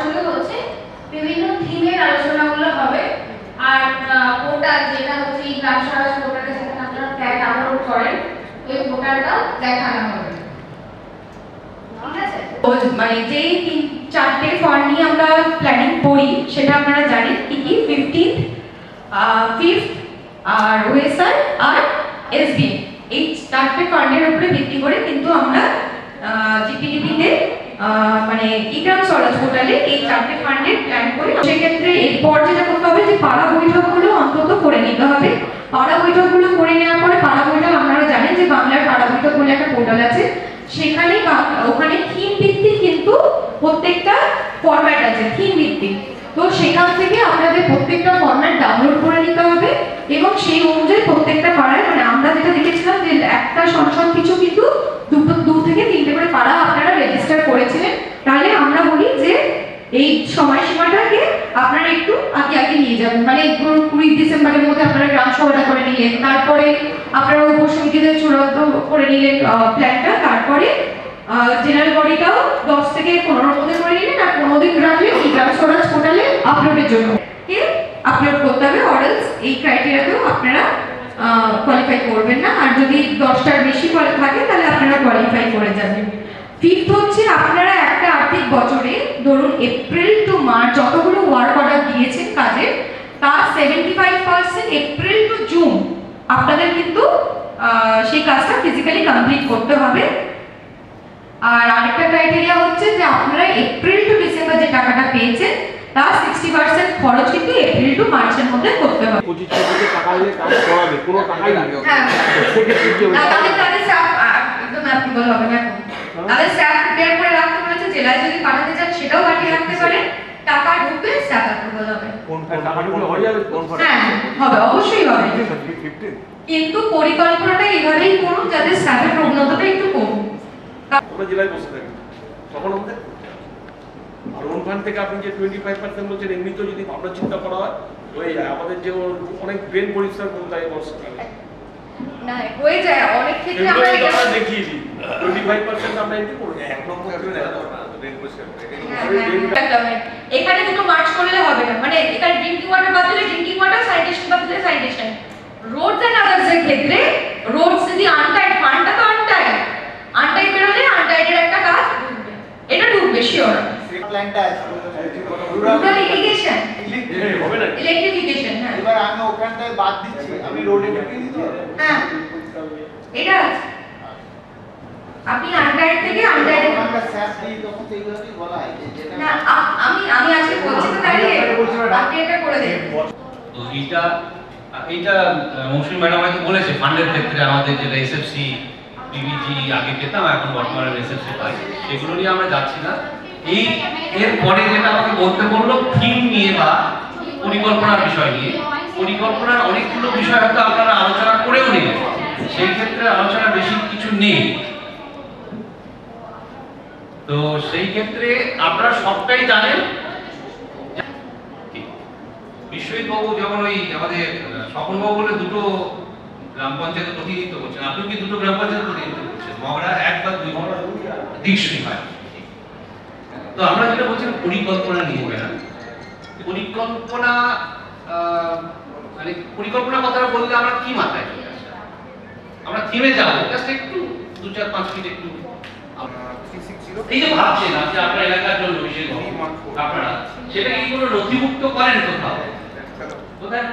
সঙ্গে হচ্ছে বিভিন্ন থিমের আলোচনাগুলো হবে। আর পোর্টাল যেটা হচ্ছে এই গ্রাম স্বরাজ পোর্টালে যেখানে আপনারা ফ্ল্যাট ডাউনলোড করেন ওই পোর্টালটাও দেখানো হবে। ঠিক আছে? মানে যেই 4টে ফান্ড নিয়ে আমরা প্ল্যানিং করি সেটা আপনারা জানেন কি কি, 15th, 5th আর ওএসআর আর এসবি, এই 4টে ফান্ডের উপরে ভিত্তি করে কিন্তু আমরা জিপিডিপিতে মানে গ্রাম স্বরাজ পোর্টালে এই 4টে ফান্ডের প্ল্যান করি। সেক্ষেত্রে এরপর যেটা করতে হবে যে পাড়া বৈঠকগুলো অন্তত করে নিতে হবে। পাড়া বৈঠকগুলো করে নেওয়ার পরে পাড়া বৈঠক আপনারা জানেন যে বাংলার পাড়া বৈঠক বলে একটা পোর্টাল আছে, সেখানে ওখানে থিম ভিত্তিক কিন্তু প্রত্যেকটা ফরম্যাট আছে, থিম ভিত্তিক। তো সেখান থেকে আপনাদের প্রত্যেকটা ফরম্যাট ডাউনলোড করে নিতে হবে এবং সেই অনুযায়ী প্রত্যেকটা পাড়ায় মানে আমরা যেটা দেখেছিলাম যে একটা সংসদ পিছু কিন্তু 2 থেকে 3টে করে পাড়া আপনারা রেজিস্টার করেছিলেন। তাহলে আমরা বলি যে এই সময়সীমাটাকে আপনারা একটু আগে নিয়ে যাবেন, মানে 20 ডিসেম্বরের মধ্যে আপনারা গ্রাম সভাটা করে নিলেন, তারপরে আপনারা উপসমিতিতে চূড়ান্ত করে নিলেন প্ল্যানটা, তারপরে জেনারেল বডিটাও 10 থেকে 15 মধ্যে করে নিলেন আর 15 দিন রাখলেন এই গ্রাম স্বরাজ পোর্টালে আপলোডের জন্য আপলোড করতে হবে। অরেলস এই ক্রাইটেরিয়াতেও আপনারা কোয়ালিফাই করবেন না, আর যদি 10টার বেশি থাকে তাহলে আপনারা কোয়ালিফাই করে যাবেন। 5th হচ্ছে আপনারা একটা আর্থিক বছরে ধরুন এপ্রিল টু মার্চ যতগুলো ওয়ার্ক অর্ডার দিয়েছেন কাজে তার 75% এপ্রিল টু জুন আপনাদের কিন্তু সেই কাজটা ফিজিক্যালি কমপ্লিট করতে হবে। আর আরেকটা ক্রাইটেরিয়া হচ্ছে যে আপনারা এপ্রিল টু ডিসেম্বর যে টাকাটা পেয়েছেন তার 60% খরচ কিন্তু এপ্রিল টু মার্চের মধ্যে করতে হবে। 25 টাকা দিয়ে কাজ করাবে, কোনো টাকাই লাগে। হ্যাঁ, তাদের স্টাফ একদম অ্যাপ্লিকেবল হবে না। তাদের স্টাফ প্রিপেয়ার করে রাখতে বলেছে, জেলায় যদি পাঠাতে চান সেটাও পাঠিয়ে রাখতে পারেন, টাকা ঢুকবে স্টাফ অ্যাপ্লিকেবল হবে। কোন টাকাগুলো হয়ে যাবে? হ্যাঁ হবে, অবশ্যই হবে, কিন্তু পরিকল্পনাটা এইভাবেই করুন যাতে স্টাফের প্রবণতাটা একটু কম। আমরা জেলায় বসে থাকি তখন আমাদের আর ওখান থেকে আপনি যে 25% বলছেন, এমনিতেও যদি ভাবনা চিন্তা করা হয় হয়ে যায়। আমাদের যে অনেক ব্রেন পরিষ্কার করতে হয় বর্ষাকালে না হয়ে যায় অনেক ক্ষেত্রে আমরা এটা দেখিয়ে দিই 25% আমরা এন্ট্রি করব। এক নম্বর আপনি দেখা দরকার না ব্রেন পরিষ্কার করে এখানে দুটো মার্চ করলে হবে না, মানে এখানে ড্রিঙ্কিং ওয়াটার বাদ দিলে ড্রিঙ্কিং ওয়াটার, স্যানিটেশন বাদ দিলে স্যানিটেশন। রোডস এন্ড আদার্স এর ক্ষেত্রে রোডস যদি আনটাইট, ফান্ডটা তো আনটাইট বেরোলে আনটাইটের একটা কাজ ঢুকবে, এটা ঢুকবে শিওর। প্ল্যানটা আছে রুরাল ইরিগেশন, হবে না ইলেকট্রিফিকেশন। হ্যাঁ, এবার আমি ওখানটায় বাদ দিচ্ছি, আমি রোডে ঢুকিয়ে দিতে হবে। হ্যাঁ এটা আছে, আপনি আনটাইট থেকে আনটাইটে আমরা স্যাপ দিই তখন তো এইভাবেই বলা হয় যে যেটা না আমি আজকে বলছি তো তাই আপনি এটা করে দেন। তো এইটা মৌসুমী ম্যাডাম হয়তো বলেছে ফান্ডের ক্ষেত্রে আমাদের যেটা এসএফসি পিভিজি আগে পেতাম এখন বর্তমানে এসএফসি পাই, সেগুলো নিয়ে আমরা যাচ্ছি না। এর পরে যেটা আমাকে বলতে বললো থিম নিয়ে বা পরিকল্পনার বিষয় নিয়ে, পরিকল্পনার অনেকগুলো বিষয় হয়তো আপনারা আলোচনা করেও নিলেন, সেই ক্ষেত্রে আলোচনা বেশি কিছু নেই। তো সেই ক্ষেত্রে আপনারা সবটাই জানেন। বিশ্বজিৎ বাবু যেমন ওই আমাদের স্বপন বাবু বলে দুটো গ্রাম পঞ্চায়েতের প্রতিনিধিত্ব করছেন, আপনি কি দুটো গ্রাম পঞ্চায়েতের প্রতিনিধিত্ব করছেন? মগরা 1 বা 2 দিকশুনি হয়। তো আমরা যেটা বলছিলাম পরিকল্পনা নিয়ে বেড়ান, পরিকল্পনা মানে পরিকল্পনা কথাটা বললে আমরা কি মাথায় চলে আসে? আমরা থিমে যাবো, জাস্ট একটু 2-4-5 ফিট একটু এই যে ভাবছেন যে আপনার এলাকার জন্য বিশেষ আপনারা সেটা কি কোনো নথিভুক্ত করেন কোথাও? কোথায়